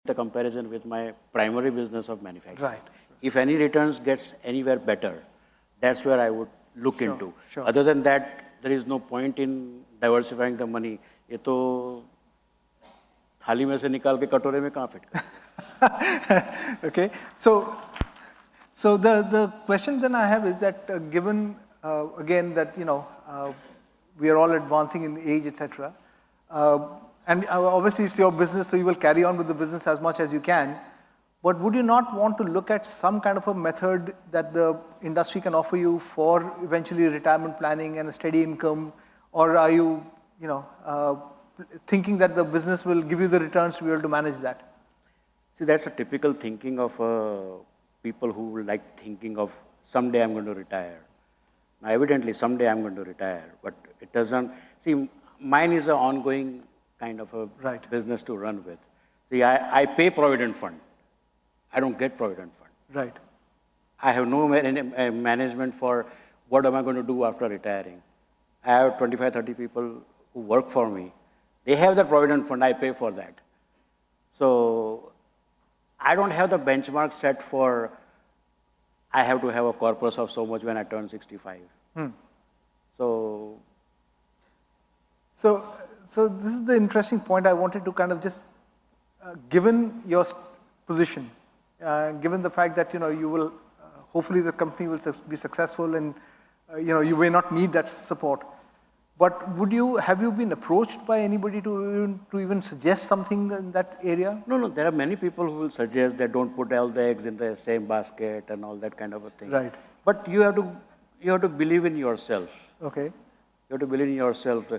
the comparison with my primary business of manufacturing. Right. If any returns gets anywhere better, that's where I would look into. Sure. Other than that, there is no point in diversifying the money. ये तो थाली में से निकाल के कटोरे में कहाँ फिट कर? Okay. So the question then I have is that given again that we are all advancing in age, etc. And obviously it's your business, so you will carry on with the business as much as you can. But would you not want to look at some kind of a method that the industry can offer you for eventually retirement planning and a steady income? Or are you, thinking that the business will give you the returns to be able to manage that? See, that's a typical thinking of people who like thinking of someday I'm going to retire. Now, evidently, someday I'm going to retire, but it doesn't. See, mine is an ongoing kind of a business to run with. See, I pay Provident Fund. I don't get Provident Fund. Right. I have no management for what am I going to do after retiring. I have 25, 30 people who work for me. They have the Provident Fund, I pay for that. So, I don't have the benchmark set for I have to have a corpus of so much when I turn 65. So this is the interesting point I wanted to kind of just, given your position, given the fact that you will, hopefully the company will be successful and you may not need that support. But have you been approached by anybody to even suggest something in that area? No, there are many people who will suggest that don't put all the eggs in the same basket and all that kind of a thing. Right. But you have to believe in yourself. Okay. You have to believe in yourself.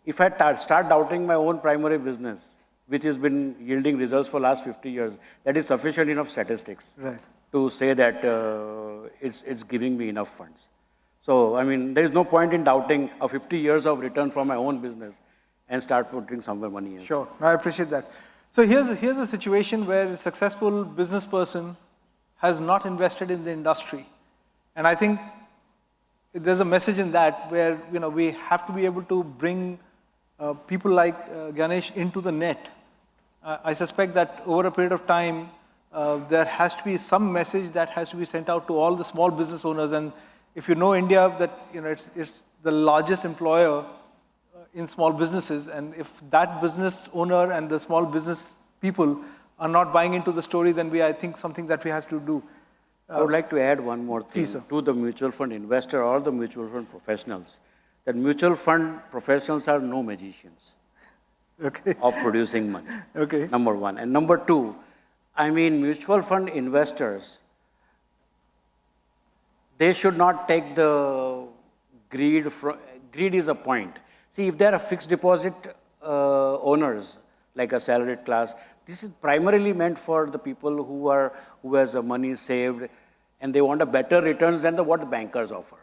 If I start doubting my own primary business, which has been yielding results for last 50 years, that is sufficient enough statistics to say that it's giving me enough funds. So, I mean, there is no point in doubting a 50 years of return from my own business and start putting somewhere money in. Sure, I appreciate that. So here's a situation where a successful business person has not invested in the industry. And I think there's a message in that where, we have to be able to bring people like Ganesh into the net. I suspect that over a period of time, there has to be some message that has to be sent out to all the small business owners. And if you know India, that it's the largest employer in small businesses, and if that business owner and the small business people are not buying into the story, then I think something that we have to do. I would like to add one more thing Please, to the mutual fund investor or the mutual fund professionals, that mutual fund professionals are no magicians of producing money. Okay. Number one. And number two, I mean, mutual fund investors, they should not take the greed from, greed is a point. See, if there are fixed deposit owners, like a salaried class, this is primarily meant for the people who has money saved and they want a better returns than what the bankers offer.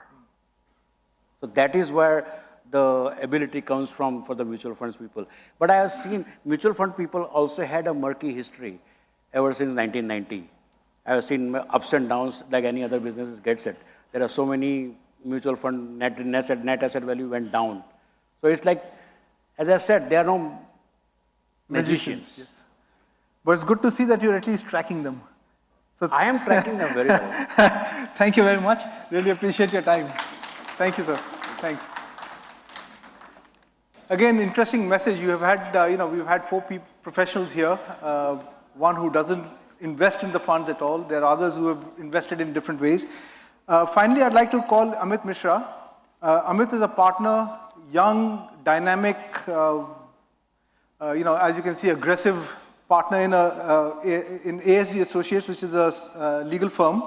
So that is where the ability comes from for the mutual funds people. But I have seen mutual fund people also had a murky history ever since 1990. I have seen ups and downs like any other business gets it. There are so many mutual fund net asset value went down. So it's like, as I said, there are no magicians. Yes. But it's good to see that you're at least tracking them. So I am tracking them very well. Thank you very much. Really appreciate your time. Thank you, sir. Thanks. Again, interesting message. You have had, we've had four professionals here. One who doesn't invest in the funds at all. There are others who have invested in different ways. Finally, I'd like to call Amit Mishra. Amit is a partner, young, dynamic, as you can see, aggressive partner in ASD Associates, which is a legal firm.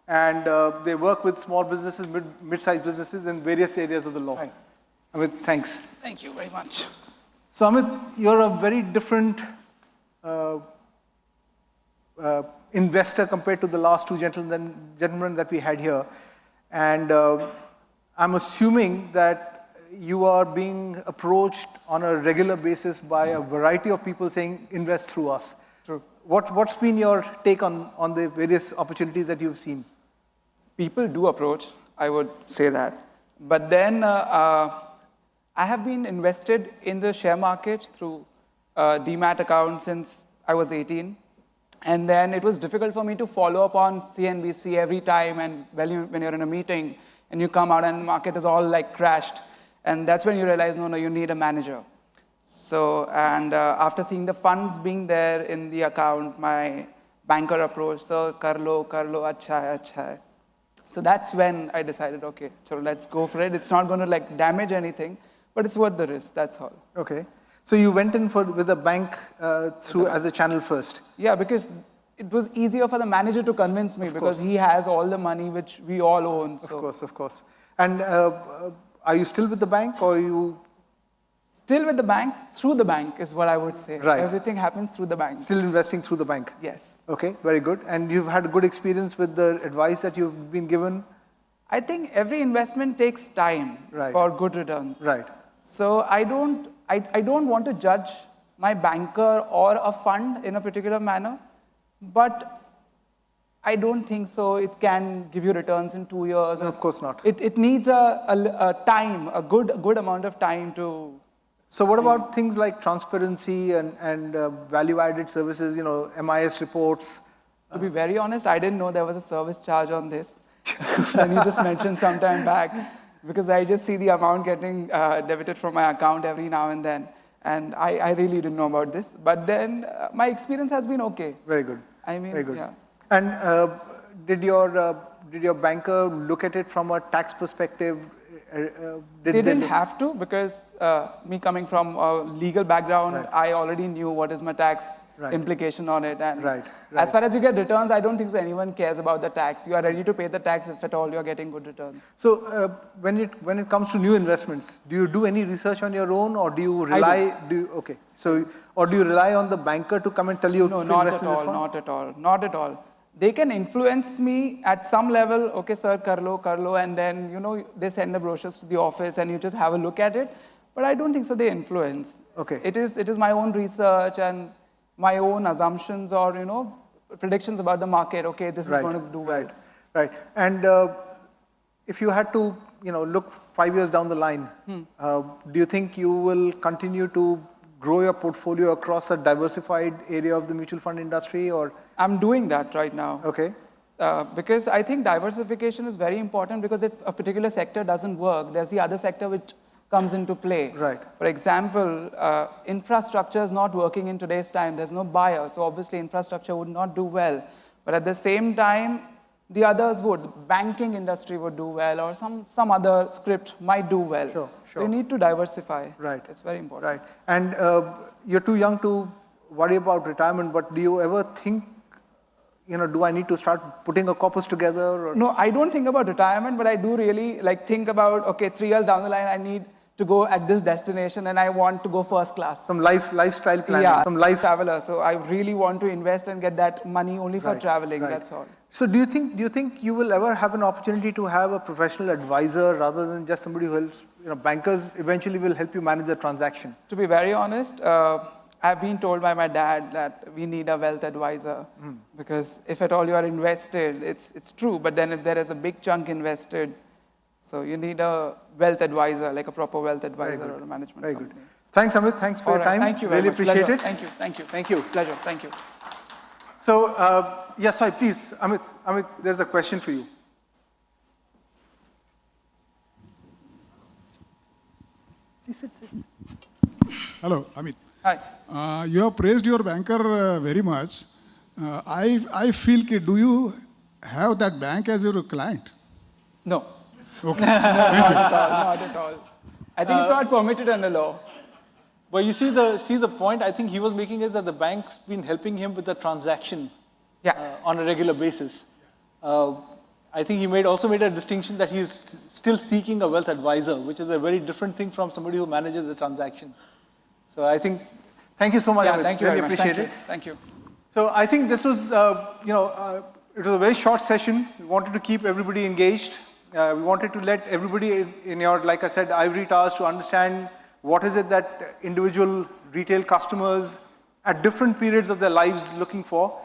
And they work with small businesses, mid-sized businesses in various areas of the law. Hi. Amit, thanks. Thank you very much. So Amit, you're a very different investor compared to the last two gentlemen that we had here. And I'm assuming that you are being approached on a regular basis by a variety of people saying, invest through us. True. What's been your take on the various opportunities that you've seen? People do approach, I would say that. But then I have been invested in the share market through DMAT account since I was 18. And then it was difficult for me to follow up on CNBC every time, and when you're in a meeting and you come out and the market is all like crashed, and that's when you realize, no, you need a manager. So, and after seeing the funds being there in the account, my banker approached, so kar lo, acha hai, acha hai. So that's when I decided, okay, so let's go for it. It's not going to like damage anything, but it's worth the risk, that's all. Okay. So you went in with the bank through as a channel first? Yeah, because it was easier for the manager to convince me because he has all the money which we all own. So. Of course. And are you still with the bank, or you? Still with the bank, through the bank is what I would say. Right. Everything happens through the bank. Still investing through the bank? Yes. Okay, very good. And you've had a good experience with the advice that you've been given? I think every investment takes time for good returns. Right. So I don't want to judge my banker or a fund in a particular manner, but I don't think so it can give you returns in 2 years. No, of course not. It needs a time, a good amount of time to. So what about things like transparency and value-added services, MIS reports? To be very honest, I didn't know there was a service charge on this. When you just mentioned some time back, because I just see the amount getting debited from my account every now and then. And I really didn't know about this. But then my experience has been okay. Very good. I mean, very good. Yeah. And did your banker look at it from a tax perspective? They didn't have to, because me coming from a legal background, I already knew what is my tax implication on it. And as far as you get returns, I don't think so anyone cares about the tax. You are ready to pay the tax if at all you are getting good returns. So when it comes to new investments, do you do any research on your own, or do you rely? Or do you rely on the banker to come and tell you? No, not at all. Not at all. They can influence me at some level. Okay, sir, kar lo, and then they send the brochures to the office, and you just have a look at it. But I don't think so. They influence. Okay. It is my own research and my own assumptions or predictions about the market. Okay, this is going to do well. Right. And if you had to look 5 years down the line, do you think you will continue to grow your portfolio across a diversified area of the mutual fund industry, or? I'm doing that right now. Okay. Because I think diversification is very important, because if a particular sector doesn't work, there's the other sector which comes into play. Right. For example, infrastructure is not working in today's time. There's no buyer, so obviously infrastructure would not do well. But at the same time, the others would. Banking industry would do well, or some other script might do well. Sure. So you need to diversify. Right. It's very important. Right. And you're too young to worry about retirement, but do you ever think, do I need to start putting a corpus together? Or? No, I don't think about retirement, but I do really think about, okay, 3 years down the line, I need to go at this destination and I want to go first class. Some lifestyle planning. Yeah, some life traveler. So I really want to invest and get that money only for traveling, that's all. So do you think you will ever have an opportunity to have a professional advisor rather than just somebody who helps, bankers eventually will help you manage the transaction? To be very honest, I've been told by my dad that we need a wealth advisor, because if at all you are invested, it's true, but then if there is a big chunk invested, so you need a wealth advisor, like a proper wealth advisor or a management Very company. good. Thanks, Amit. Thanks for your time. Thank you very really much. Appreciate Pleasure. it. Thank you. Thank you. Pleasure. Thank you. So, sorry, please, Amit, there's a question for you. Please sit. Hello, Amit. Hi. You have praised your banker very much. I feel, do you have that bank as your client? No. Okay. Not at all. I think it's not permitted under law. But you see the point I think he was making is that the bank's been helping him with the transaction on a regular basis. I think he also made a distinction that he's still seeking a wealth advisor, which is a very different thing from somebody who manages the transaction. So I think, thank you so much. Thank you really very much. Appreciate it. Thank you. So I think this was, it was a very short session. We wanted to keep everybody engaged. We wanted to let everybody in your, like I said, ivory towers to understand what is it that individual retail customers at different periods of their lives looking for.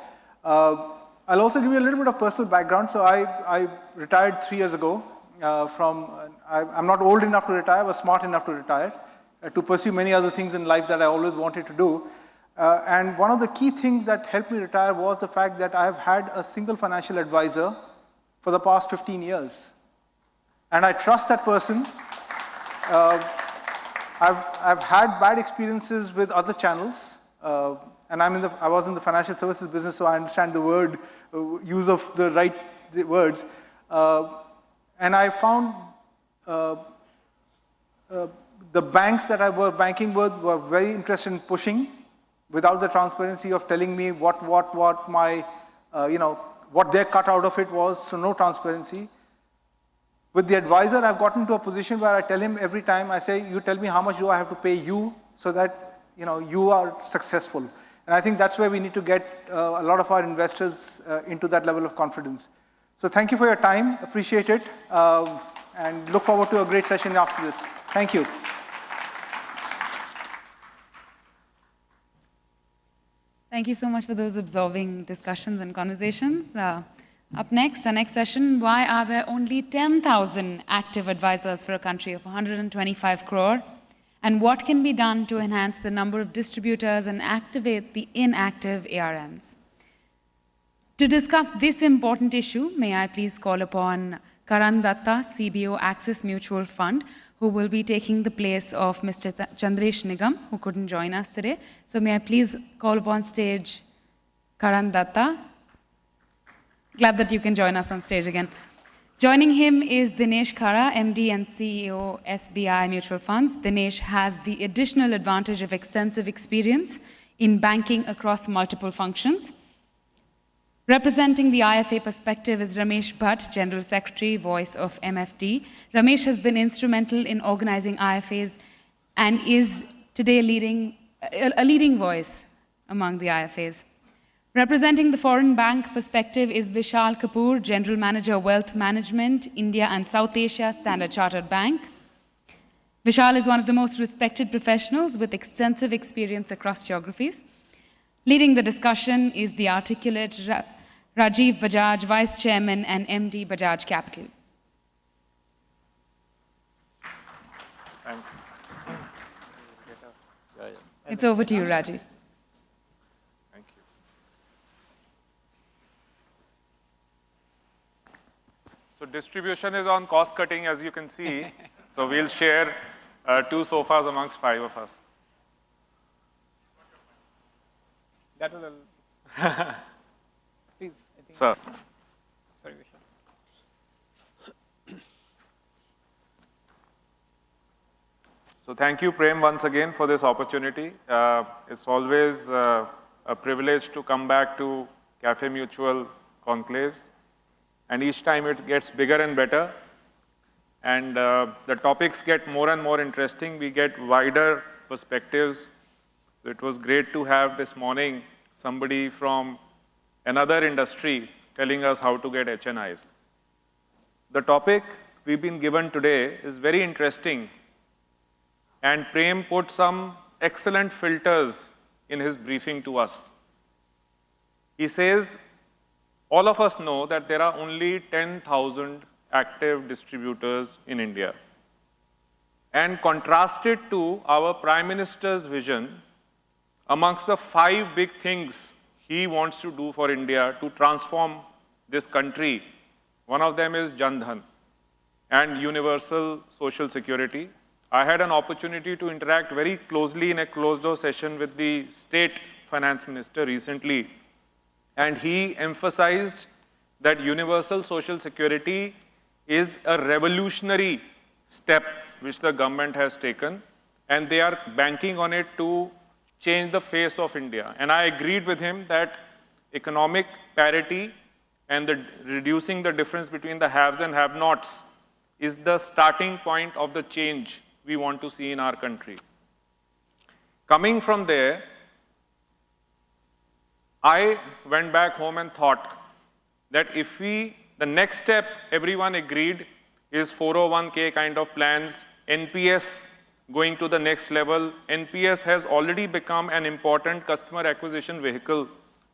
I'll also give you a little bit of personal background. So I retired 3 years ago I'm not old enough to retire, I was smart enough to retire, to pursue many other things in life that I always wanted to do. And one of the key things that helped me retire was the fact that I've had a single financial advisor for the past 15 years. And I trust that person. I've had bad experiences with other channels, and I was in the financial services business, so I understand the use of the right words. And I found the banks that I was banking with were very interested in pushing without the transparency of telling me what my, what their cut out of it was, so no transparency. With the advisor, I've gotten to a position where I tell him every time, I say, you tell me how much do I have to pay you so that you are successful. And I think that's where we need to get a lot of our investors into that level of confidence. So thank you for your time, appreciate it, and look forward to a great session after this. Thank you. Thank you so much for those absorbing discussions and conversations. Up next, our next session, why are there only 10,000 active advisors for a country of 125 crore? And what can be done to enhance the number of distributors and activate the inactive ARNs? To discuss this important issue, may I please call upon Karan Datta, CBO Axis Mutual Fund, who will be taking the place of Mr. Chandresh Nigam, who couldn't join us today. So may I please call upon stage Karan Datta. Glad that you can join us on stage again. Joining him is Dinesh Khara, MD and CEO, SBI Mutual Funds. Dinesh has the additional advantage of extensive experience in banking across multiple functions. Representing the IFA perspective is Ramesh Bhatt, General Secretary, Voice of MFD. Ramesh has been instrumental in organizing IFAs and is today a leading voice among the IFAs. Representing the foreign bank perspective is Vishal Kapoor, General Manager, Wealth Management, India and South Asia, Standard Chartered Bank. Vishal is one of the most respected professionals with extensive experience across geographies. Leading the discussion is the articulate Rajiv Bajaj, Vice Chairman and MD, Bajaj Capital. Thanks. It's over to you, Rajiv. Thank you. So distribution is on cost cutting, as you can see. So we'll share 2 sofas amongst 5 of us. That was please, I think. Sir. Sorry, Vishal. So thank you, Prem, once again for this opportunity. It's always a privilege to come back to Cafe Mutual conclaves. And each time it gets bigger and better. And the topics get more and more interesting. We get wider perspectives. So it was great to have this morning somebody from another industry telling us how to get HNIs. The topic we've been given today is very interesting. And Prem put some excellent filters in his briefing to us. He says, all of us know that there are only 10,000 active distributors in India. And contrasted to our Prime Minister's vision, amongst the 5 big things he wants to do for India to transform this country, one of them is Jan Dhan and universal social security. I had an opportunity to interact very closely in a closed-door session with the state finance minister recently, and he emphasized that universal social security is a revolutionary step which the government has taken, and they are banking on it to change the face of India. And I agreed with him that economic parity and reducing the difference between the haves and have-nots is the starting point of the change we want to see in our country. Coming from there, I went back home and thought that if the next step everyone agreed is 401k kind of plans, NPS going to the next level. NPS has already become an important customer acquisition vehicle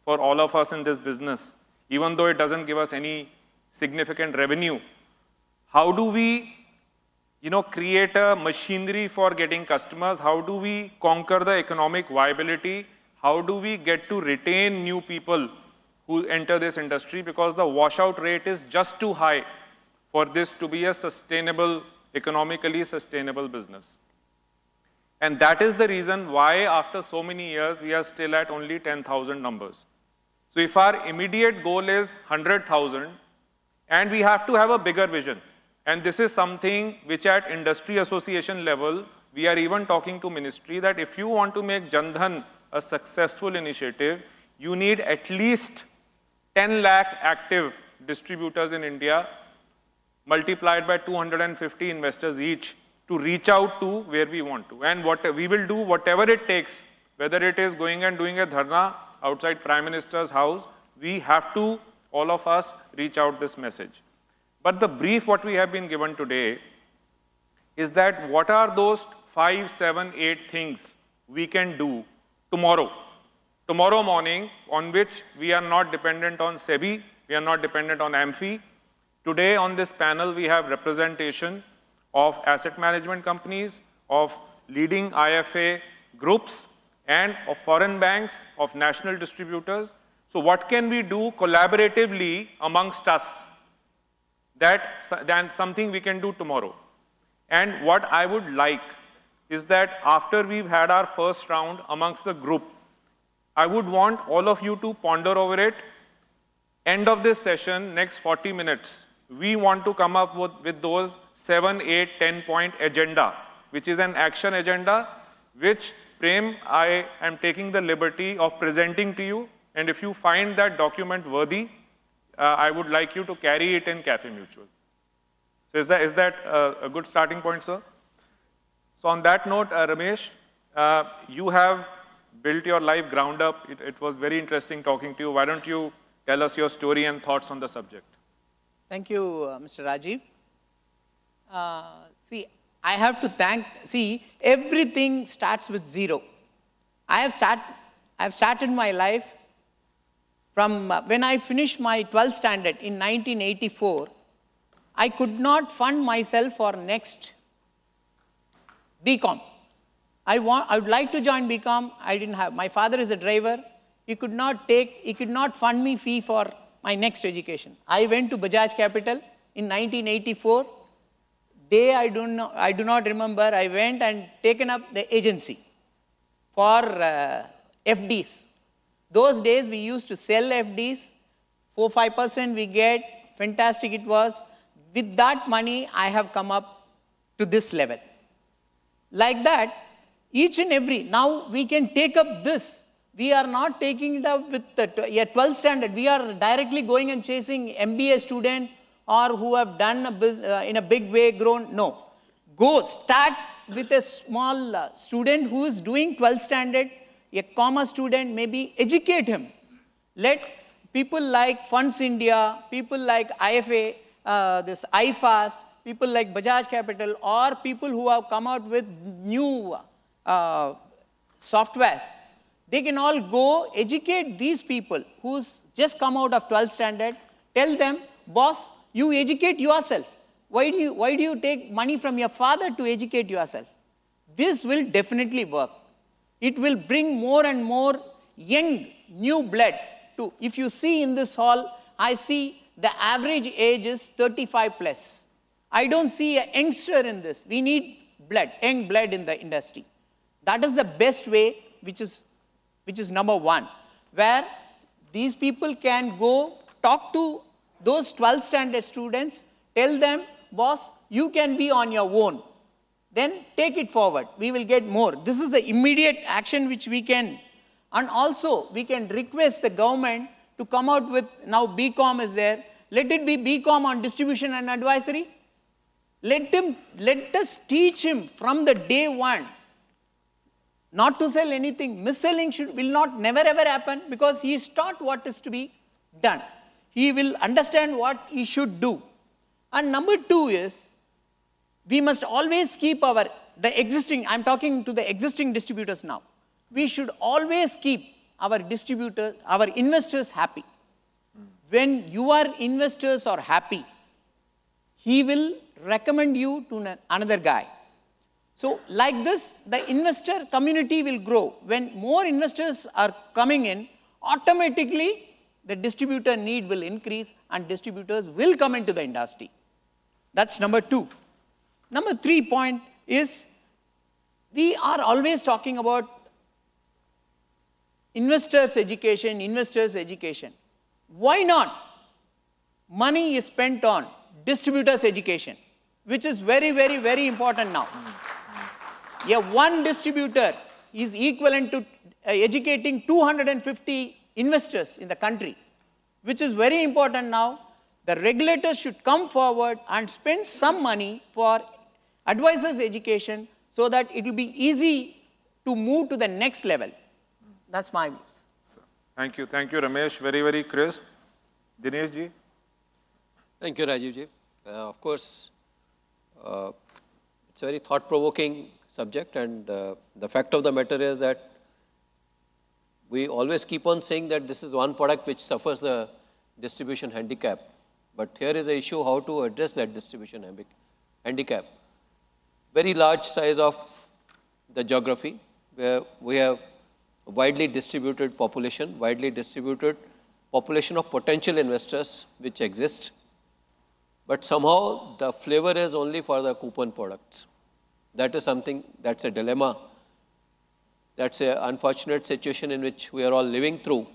for all of us in this business, even though it doesn't give us any significant revenue. How do we create a machinery for getting customers? How do we conquer the economic viability? how do we get to retain new people who enter this industry, because the washout rate is just too high for this to be a sustainable, economically sustainable business. And that is the reason why after so many years, we are still at only 10,000 numbers. So if our immediate goal is 100,000, and we have to have a bigger vision, and this is something which at industry association level, we are even talking to ministry that if you want to make Jan Dhan a successful initiative, you need at least 10 lakh active distributors in India, multiplied by 250 investors each, to reach out to where we want to. And what we will do whatever it takes, whether it is going and doing a dharna outside Prime Minister's house, we have to, all of us, reach out this message. But the brief what we have been given today is that what are those 5, 7, 8 things we can do tomorrow morning, on which we are not dependent on SEBI, we are not dependent on AMFI. Today on this panel, we have representation of asset management companies, of leading IFA groups, and of foreign banks, of national distributors. So what can we do collaboratively amongst us? That's something we can do tomorrow. And what I would like is that after we've had our first round amongst the group, I would want all of you to ponder over it. End of this session, next 40 minutes, we want to come up with those 7, 8, 10-point agenda, which is an action agenda, which, Prem, I am taking the liberty of presenting to you. And if you find that document worthy, I would like you to carry it in Cafe Mutual. So is that a good starting point, sir? So on that note, Ramesh, you have built your life ground up. It was very interesting talking to you. Why don't you tell us your story and thoughts on the subject? Thank you, Mr. Rajiv. See, I have to thank, everything starts with zero. I have started my life from when I finished my 12th standard in 1984. I could not fund myself for next BCom. I would like to join BCom. I didn't have. My father is a driver. He could not fund me fee for my next education. I went to Bajaj Capital in 1984. Day I do not remember. I went and taken up the agency for FDs. Those days we used to sell FDs, 4-5% we get, fantastic it was. With that money, I have come up to this level. Like that, each and every, now we can take up this. We are not taking it up with the 12th standard. We are directly going and chasing MBA student or who have done a business, in a big way grown. No. Go start with a small student who is doing 12th standard, a commerce student, maybe educate him. Let people like Funds India, people like IFA, this iFast, people like Bajaj Capital, or people who have come out with new softwares, they can all go educate these people who's just come out of 12th standard, tell them, boss, you educate yourself. Why do you take money from your father to educate yourself? This will definitely work. It will bring more and more young, new blood to, if you see in this hall, I see the average age is 35 plus. I don't see a youngster in this. We need blood, young blood in the industry. That is the best way, which is number one, where these people can go talk to those 12th standard students, tell them, boss, you can be on your own. Then take it forward. We will get more. This is the immediate action which we can. And also, we can request the government to come out with, now BCom is there. Let it be BCom on distribution and advisory. Let us teach him from the day one not to sell anything. Mis-selling will never ever happen because he is taught what is to be done. He will understand what he should do. And number two is, we must always keep the existing, I'm talking to the existing distributors now. We should always keep our distributors, our investors happy. When your investors are happy, he will recommend you to another guy. So like this, the investor community will grow. When more investors are coming in, automatically the distributor need will increase and distributors will come into the industry. That's number 2. Number 3 point is, we are always talking about investors' education, investors' education. Why not? Money is spent on distributors' education, which is very, very, very important now. Yeah, one distributor is equivalent to educating 250 investors in the country, which is very important now. The regulators should come forward and spend some money for advisors' education so that it will be easy to move to the next level. That's my views. Thank you, Ramesh. Very, very crisp. Dinesh ji? Thank you, Rajiv ji. Of course, it's a very thought-provoking subject, and the fact of the matter is that we always keep on saying that this is one product which suffers the distribution handicap. But here is the issue how to address that distribution handicap. Very large size of the geography, where we have a widely distributed population of potential investors which exist. But somehow the flavor is only for the coupon products. That is something, that's a dilemma. That's an unfortunate situation in which we are all living through.